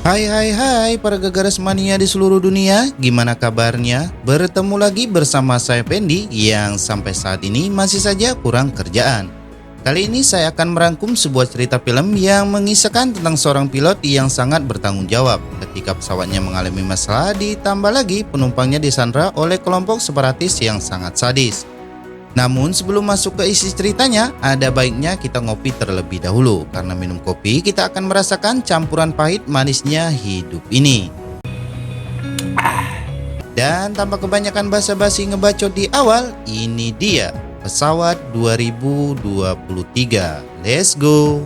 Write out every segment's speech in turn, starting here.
Hai para Gegaras Mania di seluruh dunia, gimana kabarnya? Bertemu lagi bersama saya Pendi yang sampai saat ini masih saja kurang kerjaan. Kali ini saya akan merangkum sebuah cerita film yang mengisahkan tentang seorang pilot yang sangat bertanggung jawab ketika pesawatnya mengalami masalah, ditambah lagi penumpangnya disandra oleh kelompok separatis yang sangat sadis. Namun sebelum masuk ke isi ceritanya, ada baiknya kita ngopi terlebih dahulu. Karena minum kopi, kita akan merasakan campuran pahit manisnya hidup ini. Dan tanpa kebanyakan basa-basi ngebacot di awal, ini dia pesawat 2023. Let's go!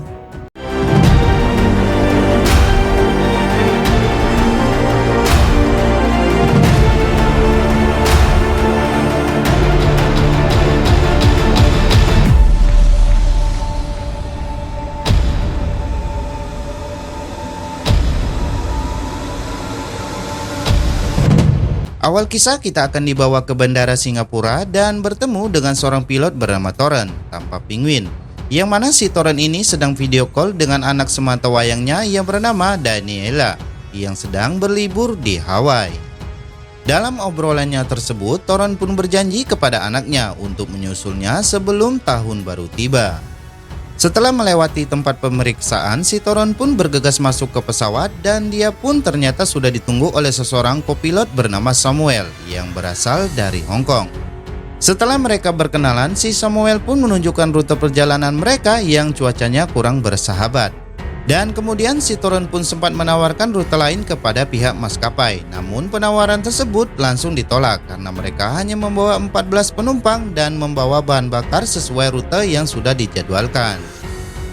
Awal kisah kita akan dibawa ke bandara Singapura dan bertemu dengan seorang pilot bernama Toren tanpa penguin. Yang mana si Toren ini sedang video call dengan anak sematawayangnya yang bernama Daniela yang sedang berlibur di Hawaii. Dalam obrolannya tersebut, Toren pun berjanji kepada anaknya untuk menyusulnya sebelum tahun baru tiba. Setelah melewati tempat pemeriksaan, si Toren pun bergegas masuk ke pesawat dan dia pun ternyata sudah ditunggu oleh seseorang kopilot bernama Samuel yang berasal dari Hong Kong. Setelah mereka berkenalan, si Samuel pun menunjukkan rute perjalanan mereka yang cuacanya kurang bersahabat. Dan kemudian si Toren pun sempat menawarkan rute lain kepada pihak maskapai. Namun penawaran tersebut langsung ditolak karena mereka hanya membawa 14 penumpang dan membawa bahan bakar sesuai rute yang sudah dijadwalkan.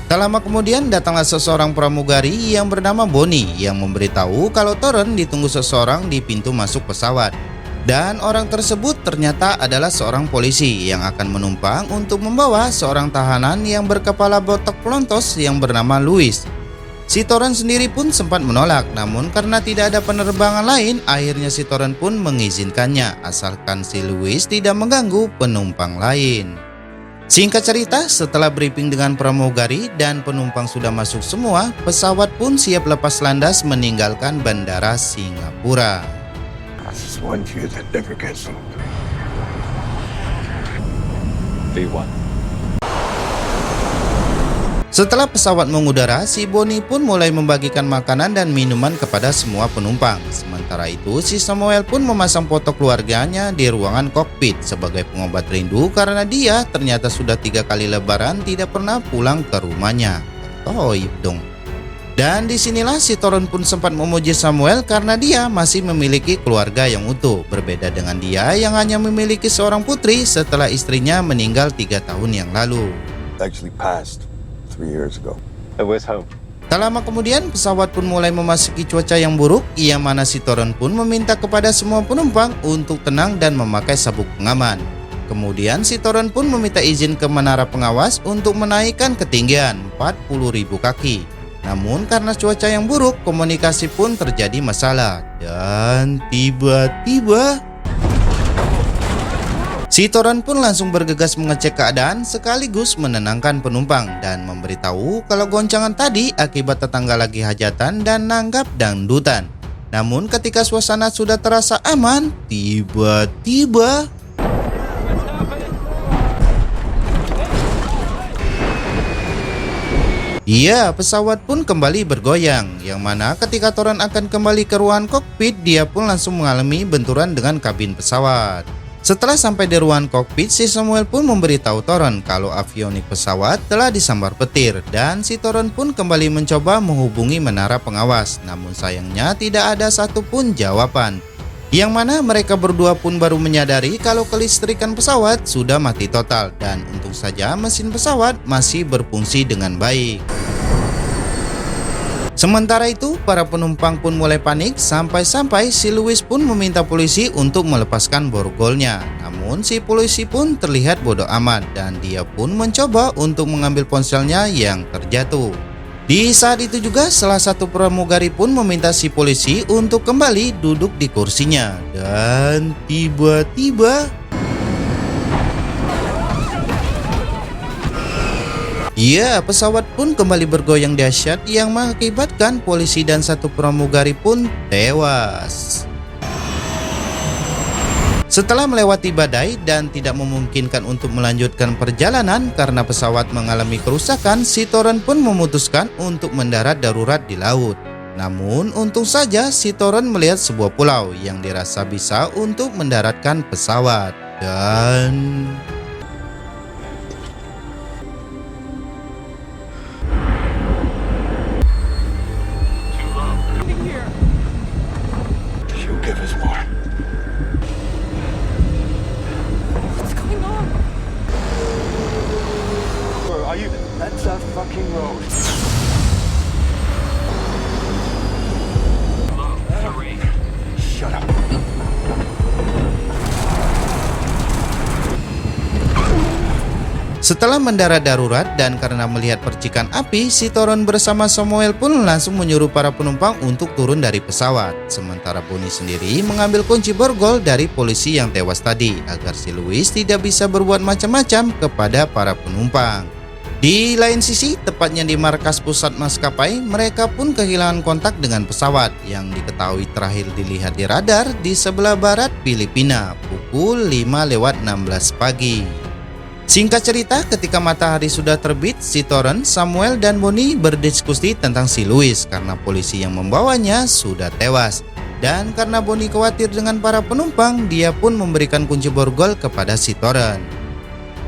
Tak lama kemudian datanglah seseorang pramugari yang bernama Bonnie yang memberitahu kalau Toren ditunggu seseorang di pintu masuk pesawat. Dan orang tersebut ternyata adalah seorang polisi yang akan menumpang untuk membawa seorang tahanan yang berkepala botak pelontos yang bernama Louis. Si Toren sendiri pun sempat menolak, namun karena tidak ada penerbangan lain, akhirnya si Toren pun mengizinkannya asalkan si Louis tidak mengganggu penumpang lain. Singkat cerita, setelah briefing dengan pramugari dan penumpang sudah masuk semua, pesawat pun siap lepas landas meninggalkan bandara Singapura. Setelah pesawat mengudara, si Bonnie pun mulai membagikan makanan dan minuman kepada semua penumpang. Sementara itu, si Samuel pun memasang foto keluarganya di ruangan kokpit sebagai pengobat rindu karena dia ternyata sudah 3 kali lebaran tidak pernah pulang ke rumahnya. Toib dong. Dan disinilah si Toren pun sempat memuji Samuel karena dia masih memiliki keluarga yang utuh. Berbeda dengan dia yang hanya memiliki seorang putri setelah istrinya meninggal 3 tahun yang lalu. Tak lama kemudian pesawat pun mulai memasuki cuaca yang buruk, yang mana si Toren pun meminta kepada semua penumpang untuk tenang dan memakai sabuk pengaman. Kemudian si Toren pun meminta izin ke menara pengawas untuk menaikkan ketinggian 40.000 kaki. Namun karena cuaca yang buruk, komunikasi pun terjadi masalah. Dan tiba-tiba si Toren pun langsung bergegas mengecek keadaan sekaligus menenangkan penumpang dan memberitahu kalau goncangan tadi akibat tetangga lagi hajatan dan nanggap dangdutan. Namun ketika suasana sudah terasa aman, tiba-tiba pesawat pun kembali bergoyang, yang mana ketika Toren akan kembali ke ruangan kokpit, dia pun langsung mengalami benturan dengan kabin pesawat. Setelah sampai di ruangan kokpit, si Samuel pun memberitahu Toren kalau avionik pesawat telah disambar petir dan si Toren pun kembali mencoba menghubungi menara pengawas. Namun sayangnya tidak ada satupun jawaban. Yang mana mereka berdua pun baru menyadari kalau kelistrikan pesawat sudah mati total dan untung saja mesin pesawat masih berfungsi dengan baik. Sementara itu, para penumpang pun mulai panik sampai-sampai si Louis pun meminta polisi untuk melepaskan borgolnya. Namun si polisi pun terlihat bodoh amat dan dia pun mencoba untuk mengambil ponselnya yang terjatuh. Di saat itu juga salah satu pramugari pun meminta si polisi untuk kembali duduk di kursinya. Dan tiba-tiba Ya, pesawat pun kembali bergoyang dahsyat yang mengakibatkan polisi dan satu pramugari pun tewas. Setelah melewati badai dan tidak memungkinkan untuk melanjutkan perjalanan karena pesawat mengalami kerusakan, si Toren pun memutuskan untuk mendarat darurat di laut. Namun untung saja si Toren melihat sebuah pulau yang dirasa bisa untuk mendaratkan pesawat dan... She'll give us more. What's going on? Where are you? That's a fucking road. Shut up. Setelah mendarat darurat dan karena melihat percikan api, si Toren bersama Samuel pun langsung menyuruh para penumpang untuk turun dari pesawat. Sementara Bonnie sendiri mengambil kunci borgol dari polisi yang tewas tadi agar si Louis tidak bisa berbuat macam-macam kepada para penumpang. Di lain sisi, tepatnya di markas pusat maskapai, mereka pun kehilangan kontak dengan pesawat yang diketahui terakhir dilihat di radar di sebelah barat Filipina pukul 5:16 pagi. Singkat cerita, ketika matahari sudah terbit, si Toren, Samuel, dan Bonnie berdiskusi tentang si Louis karena polisi yang membawanya sudah tewas. Dan karena Bonnie khawatir dengan para penumpang, dia pun memberikan kunci borgol kepada si Toren.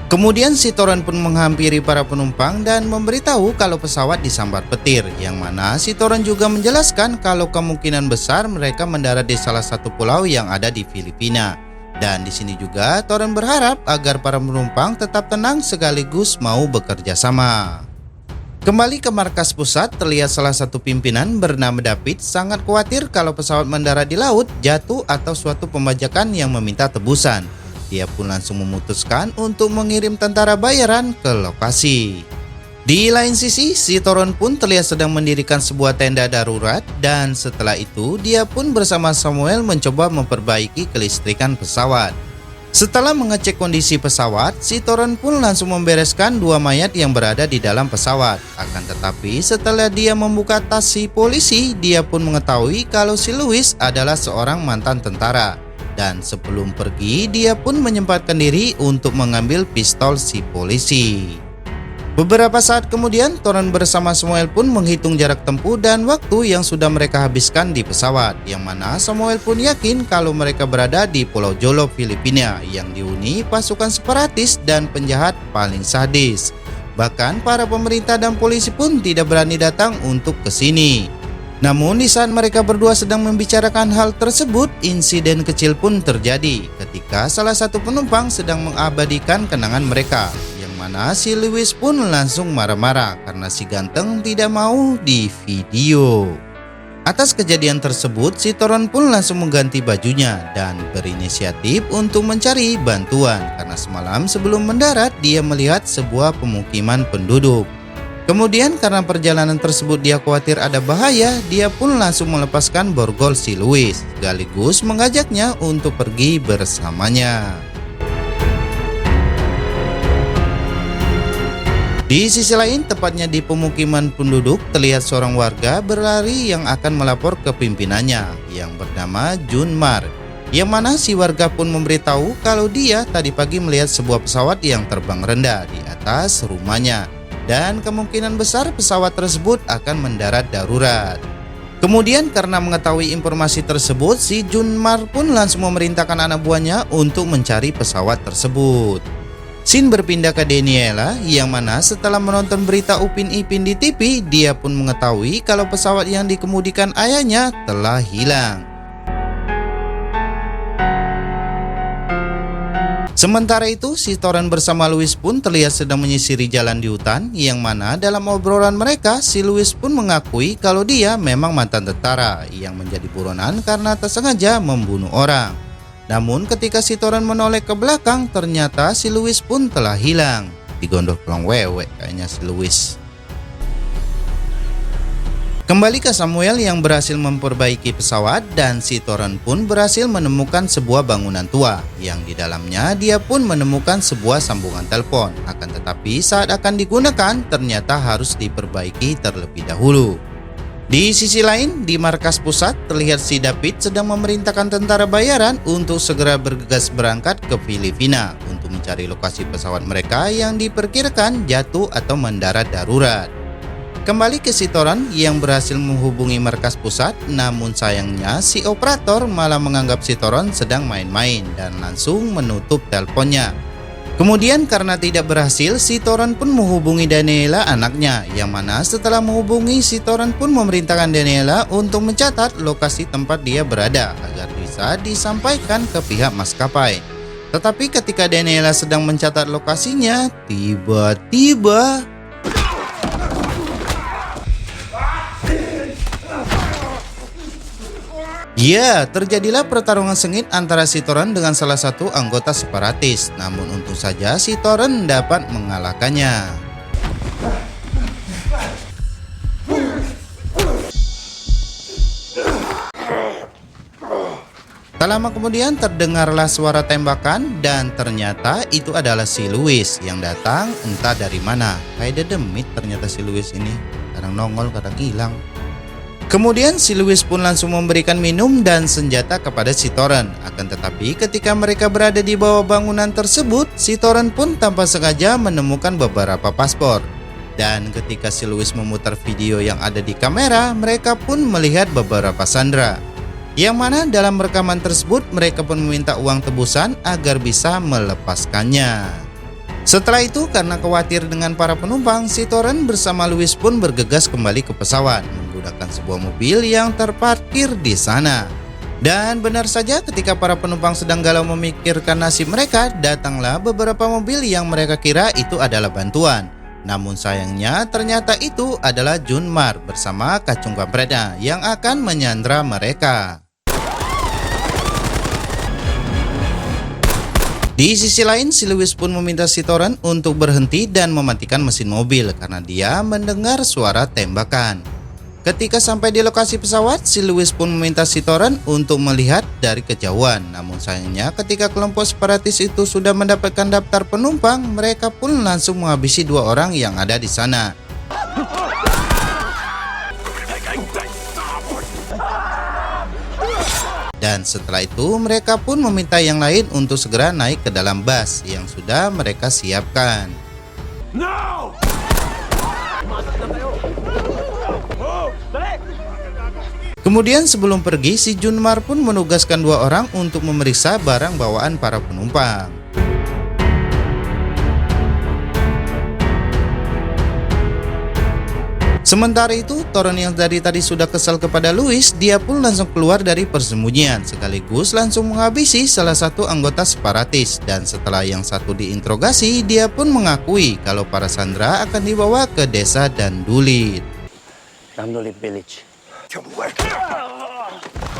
Kemudian si Toren pun menghampiri para penumpang dan memberitahu kalau pesawat disambar petir, yang mana si Toren juga menjelaskan kalau kemungkinan besar mereka mendarat di salah satu pulau yang ada di Filipina. Dan di sini juga Toren berharap agar para penumpang tetap tenang sekaligus mau bekerja sama. Kembali ke markas pusat, terlihat salah satu pimpinan bernama David sangat khawatir kalau pesawat mendarat di laut, jatuh atau suatu pembajakan yang meminta tebusan. Dia pun langsung memutuskan untuk mengirim tentara bayaran ke lokasi. Di lain sisi, si Toren pun terlihat sedang mendirikan sebuah tenda darurat dan setelah itu dia pun bersama Samuel mencoba memperbaiki kelistrikan pesawat. Setelah mengecek kondisi pesawat, si Toren pun langsung membereskan dua mayat yang berada di dalam pesawat. Akan tetapi setelah dia membuka tas si polisi, dia pun mengetahui kalau si Louis adalah seorang mantan tentara. Dan sebelum pergi, dia pun menyempatkan diri untuk mengambil pistol si polisi. Beberapa saat kemudian, Toren bersama Samuel pun menghitung jarak tempuh dan waktu yang sudah mereka habiskan di pesawat, yang mana Samuel pun yakin kalau mereka berada di Pulau Jolo, Filipina, yang dihuni pasukan separatis dan penjahat paling sadis. Bahkan para pemerintah dan polisi pun tidak berani datang untuk ke sini. Namun di saat mereka berdua sedang membicarakan hal tersebut, insiden kecil pun terjadi ketika salah satu penumpang sedang mengabadikan kenangan mereka, yang mana si Louis pun langsung marah-marah karena si ganteng tidak mau di video. Atas kejadian tersebut, si Toren pun langsung mengganti bajunya dan berinisiatif untuk mencari bantuan karena semalam sebelum mendarat dia melihat sebuah pemukiman penduduk. Kemudian karena perjalanan tersebut dia khawatir ada bahaya, dia pun langsung melepaskan borgol si Louis, sekaligus mengajaknya untuk pergi bersamanya. Di sisi lain, tepatnya di pemukiman penduduk, terlihat seorang warga berlari yang akan melapor ke pimpinannya yang bernama Junmar, yang mana si warga pun memberitahu kalau dia tadi pagi melihat sebuah pesawat yang terbang rendah di atas rumahnya. Dan kemungkinan besar pesawat tersebut akan mendarat darurat. Kemudian karena mengetahui informasi tersebut, si Junmar pun langsung memerintahkan anak buahnya untuk mencari pesawat tersebut. Scene berpindah ke Daniela, yang mana setelah menonton berita Upin Ipin di TV, dia pun mengetahui kalau pesawat yang dikemudikan ayahnya telah hilang. Sementara itu, si Toren bersama Louis pun terlihat sedang menyisiri jalan di hutan, yang mana dalam obrolan mereka, si Louis pun mengakui kalau dia memang mantan tentara yang menjadi buronan karena tak sengaja membunuh orang. Namun ketika si Toren menoleh ke belakang, ternyata si Louis pun telah hilang. Digondol pulang wewe kayaknya si Louis. Kembali ke Samuel yang berhasil memperbaiki pesawat dan si Toren pun berhasil menemukan sebuah bangunan tua yang di dalamnya dia pun menemukan sebuah sambungan telepon. Akan tetapi saat akan digunakan ternyata harus diperbaiki terlebih dahulu. Di sisi lain, di markas pusat terlihat si David sedang memerintahkan tentara bayaran untuk segera bergegas berangkat ke Filipina untuk mencari lokasi pesawat mereka yang diperkirakan jatuh atau mendarat darurat. Kembali ke si Toren yang berhasil menghubungi markas pusat, namun sayangnya si operator malah menganggap si Toren sedang main-main dan langsung menutup teleponnya. Kemudian karena tidak berhasil, si Toren pun menghubungi Daniela anaknya, yang mana setelah menghubungi si Toren pun memerintahkan Daniela untuk mencatat lokasi tempat dia berada agar bisa disampaikan ke pihak maskapai. Tetapi ketika Daniela sedang mencatat lokasinya, tiba-tiba ya, terjadilah pertarungan sengit antara si Toren dengan salah satu anggota separatis. Namun untung saja si Toren dapat mengalahkannya. Tak lama kemudian terdengarlah suara tembakan dan ternyata itu adalah si Louis yang datang entah dari mana. Kayak dedemit ternyata si Louis ini. Kadang nongol, kadang hilang. Kemudian si Louis pun langsung memberikan minum dan senjata kepada si Toren. Akan tetapi ketika mereka berada di bawah bangunan tersebut, si Toren pun tanpa sengaja menemukan beberapa paspor. Dan ketika si Louis memutar video yang ada di kamera, mereka pun melihat beberapa sandera. Yang mana dalam rekaman tersebut mereka pun meminta uang tebusan agar bisa melepaskannya. Setelah itu karena khawatir dengan para penumpang, si Toren bersama Louis pun bergegas kembali ke pesawat menggunakan sebuah mobil yang terparkir di sana. Dan benar saja ketika para penumpang sedang galau memikirkan nasib mereka, datanglah beberapa mobil yang mereka kira itu adalah bantuan. Namun sayangnya ternyata itu adalah Junmar bersama kacung kampretnya yang akan menyandra mereka. Di sisi lain, si Louis pun meminta si Toren untuk berhenti dan mematikan mesin mobil karena dia mendengar suara tembakan. Ketika sampai di lokasi pesawat, si Louis pun meminta si Toren untuk melihat dari kejauhan. Namun sayangnya ketika kelompok separatis itu sudah mendapatkan daftar penumpang, mereka pun langsung menghabisi 2 orang yang ada di sana. Dan setelah itu mereka pun meminta yang lain untuk segera naik ke dalam bus yang sudah mereka siapkan. No! Kemudian sebelum pergi, si Junmar pun menugaskan 2 orang untuk memeriksa barang bawaan para penumpang. Sementara itu, Toren yang tadi sudah kesal kepada Louis, dia pun langsung keluar dari persembunyian sekaligus langsung menghabisi salah satu anggota separatis. Dan setelah yang satu diinterogasi, dia pun mengakui kalau para sandera akan dibawa ke desa Dandulit. Dandulit Village.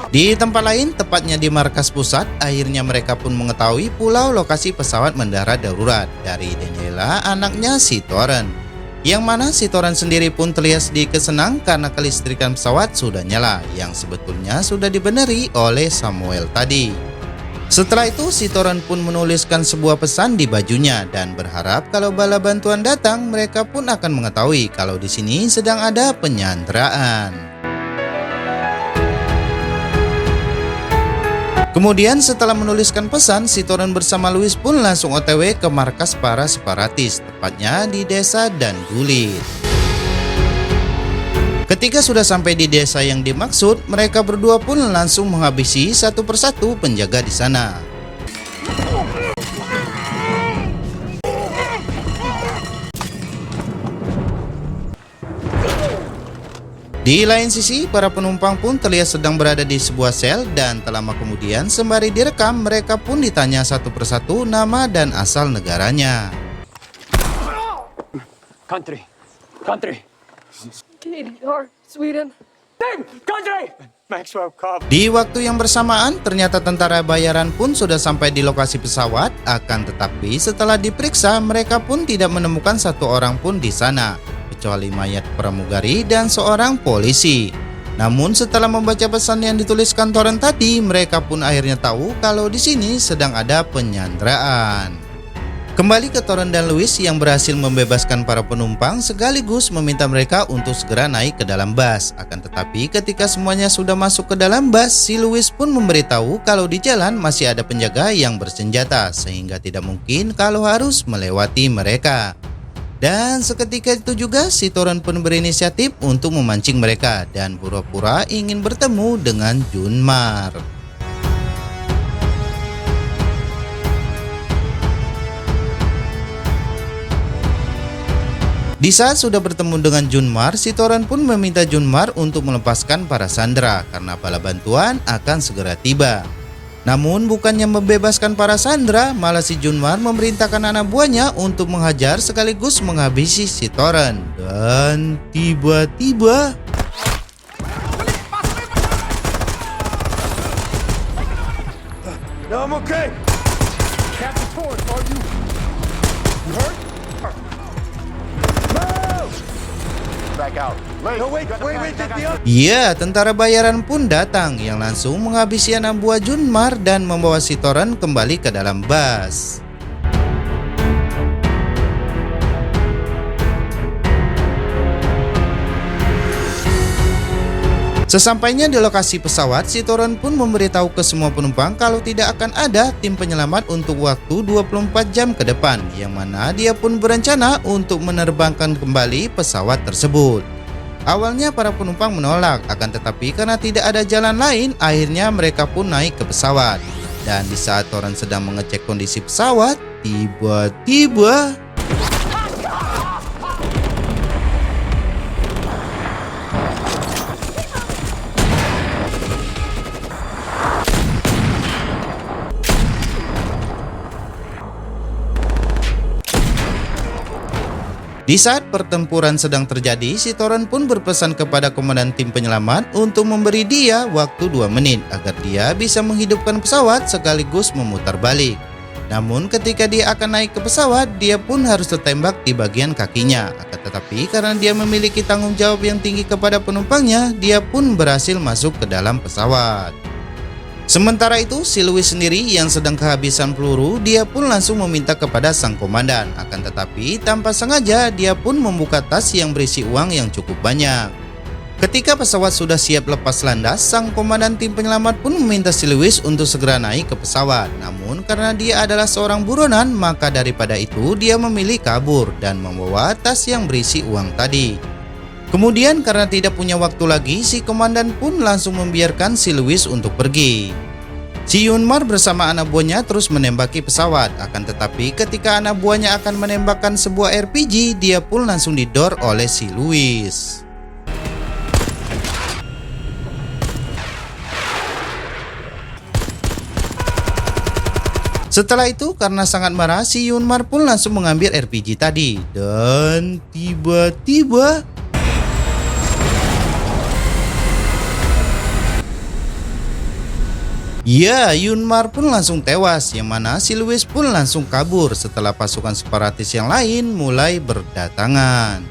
Di tempat lain, tepatnya di markas pusat, akhirnya mereka pun mengetahui pulau lokasi pesawat mendarat darurat dari Daniela, anaknya si Toren. Yang mana si Toren sendiri pun terlihat sedikit senang karena kelistrikan pesawat sudah nyala, yang sebetulnya sudah dibeneri oleh Samuel tadi. Setelah itu si Toren pun menuliskan sebuah pesan di bajunya dan berharap kalau bala bantuan datang, mereka pun akan mengetahui kalau di sini sedang ada penyanderaan. Kemudian setelah menuliskan pesan, si Toren bersama Louis pun langsung OTW ke markas para separatis, tepatnya di desa Dandulit. Ketika sudah sampai di desa yang dimaksud, mereka berdua pun langsung menghabisi satu persatu penjaga di sana. Di lain sisi, para penumpang pun terlihat sedang berada di sebuah sel dan tak lama kemudian sembari direkam, mereka pun ditanya satu persatu nama dan asal negaranya. Country. Canadian or Sweden. Country! Maxwell Cobb. Di waktu yang bersamaan, ternyata tentara bayaran pun sudah sampai di lokasi pesawat. Akan tetapi setelah diperiksa, mereka pun tidak menemukan satu orang pun di sana, kecuali mayat pramugari dan seorang polisi. Namun setelah membaca pesan yang dituliskan Toren tadi, mereka pun akhirnya tahu kalau di sini sedang ada penyanderaan. Kembali ke Toren dan Louis yang berhasil membebaskan para penumpang sekaligus meminta mereka untuk segera naik ke dalam bus. Akan tetapi ketika semuanya sudah masuk ke dalam bus, si Louis pun memberitahu kalau di jalan masih ada penjaga yang bersenjata sehingga tidak mungkin kalau harus melewati mereka. Dan seketika itu juga si Toren pun berinisiatif untuk memancing mereka dan pura-pura ingin bertemu dengan Junmar. Di saat sudah bertemu dengan Junmar, si Toren pun meminta Junmar untuk melepaskan para sandera karena bala bantuan akan segera tiba. Namun bukannya membebaskan para sandera, malah si Junmar memerintahkan anak buahnya untuk menghajar sekaligus menghabisi si Toren. Dan tiba-tiba No, I'm okay. Captain Ford, are you hurt? Move! Back out. No, wait, the other. ya, tentara bayaran pun datang yang langsung menghabisi anak buah Junmar dan membawa si Toren kembali ke dalam bus. Sesampainya di lokasi pesawat, si Toren pun memberitahu ke semua penumpang kalau tidak akan ada tim penyelamat untuk waktu 24 jam ke depan, yang mana dia pun berencana untuk menerbangkan kembali pesawat tersebut. Awalnya para penumpang menolak, akan tetapi karena tidak ada jalan lain, akhirnya mereka pun naik ke pesawat. Dan di saat Toren sedang mengecek kondisi pesawat, tiba-tiba di saat pertempuran sedang terjadi, si Toren pun berpesan kepada komandan tim penyelamat untuk memberi dia waktu 2 menit agar dia bisa menghidupkan pesawat sekaligus memutar balik. Namun ketika dia akan naik ke pesawat, dia pun harus tertembak di bagian kakinya. Akan tetapi karena dia memiliki tanggung jawab yang tinggi kepada penumpangnya, dia pun berhasil masuk ke dalam pesawat. Sementara itu, si Louis sendiri yang sedang kehabisan peluru, dia pun langsung meminta kepada sang komandan. Akan tetapi tanpa sengaja, dia pun membuka tas yang berisi uang yang cukup banyak. Ketika pesawat sudah siap lepas landas, sang komandan tim penyelamat pun meminta si Louis untuk segera naik ke pesawat. Namun karena dia adalah seorang buronan, maka daripada itu dia memilih kabur dan membawa tas yang berisi uang tadi. Kemudian karena tidak punya waktu lagi, si komandan pun langsung membiarkan si Louis untuk pergi. Si Junmar bersama anak buahnya terus menembaki pesawat, akan tetapi ketika anak buahnya akan menembakkan sebuah RPG, dia pun langsung didor oleh si Louis. Setelah itu karena sangat marah, si Junmar pun langsung mengambil RPG tadi. Dan tiba-tiba ya, Junmar pun langsung tewas, yang mana si Louis pun langsung kabur setelah pasukan separatis yang lain mulai berdatangan.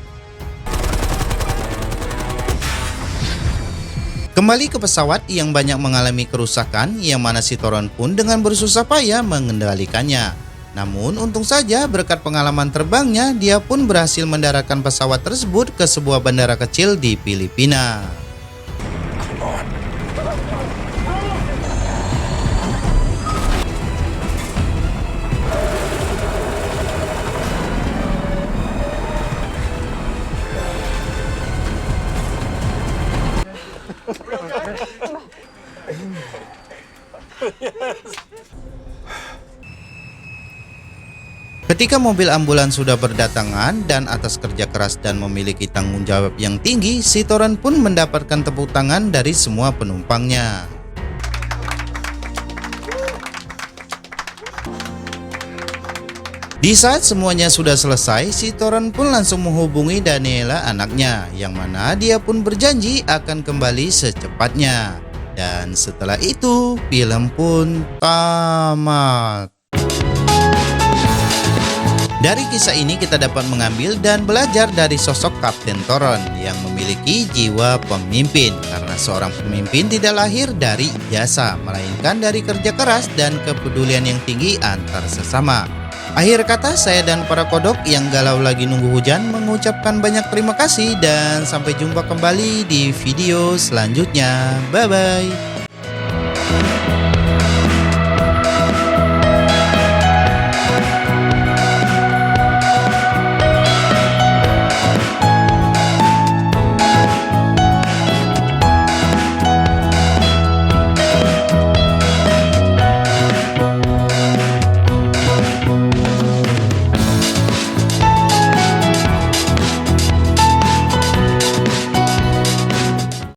Kembali ke pesawat yang banyak mengalami kerusakan, yang mana si Toren pun dengan bersusah payah mengendalikannya. Namun untung saja berkat pengalaman terbangnya, dia pun berhasil mendaratkan pesawat tersebut ke sebuah bandara kecil di Filipina. Ketika mobil ambulans sudah berdatangan dan atas kerja keras dan memiliki tanggung jawab yang tinggi, si Toren pun mendapatkan tepuk tangan dari semua penumpangnya. Di saat semuanya sudah selesai, si Toren pun langsung menghubungi Daniela anaknya, yang mana dia pun berjanji akan kembali secepatnya. Dan setelah itu, film pun tamat. Dari kisah ini kita dapat mengambil dan belajar dari sosok Kapten Toron yang memiliki jiwa pemimpin, karena seorang pemimpin tidak lahir dari jasa, melainkan dari kerja keras dan kepedulian yang tinggi antar sesama. Akhir kata, saya dan para kodok yang galau lagi nunggu hujan mengucapkan banyak terima kasih dan sampai jumpa kembali di video selanjutnya. Bye bye.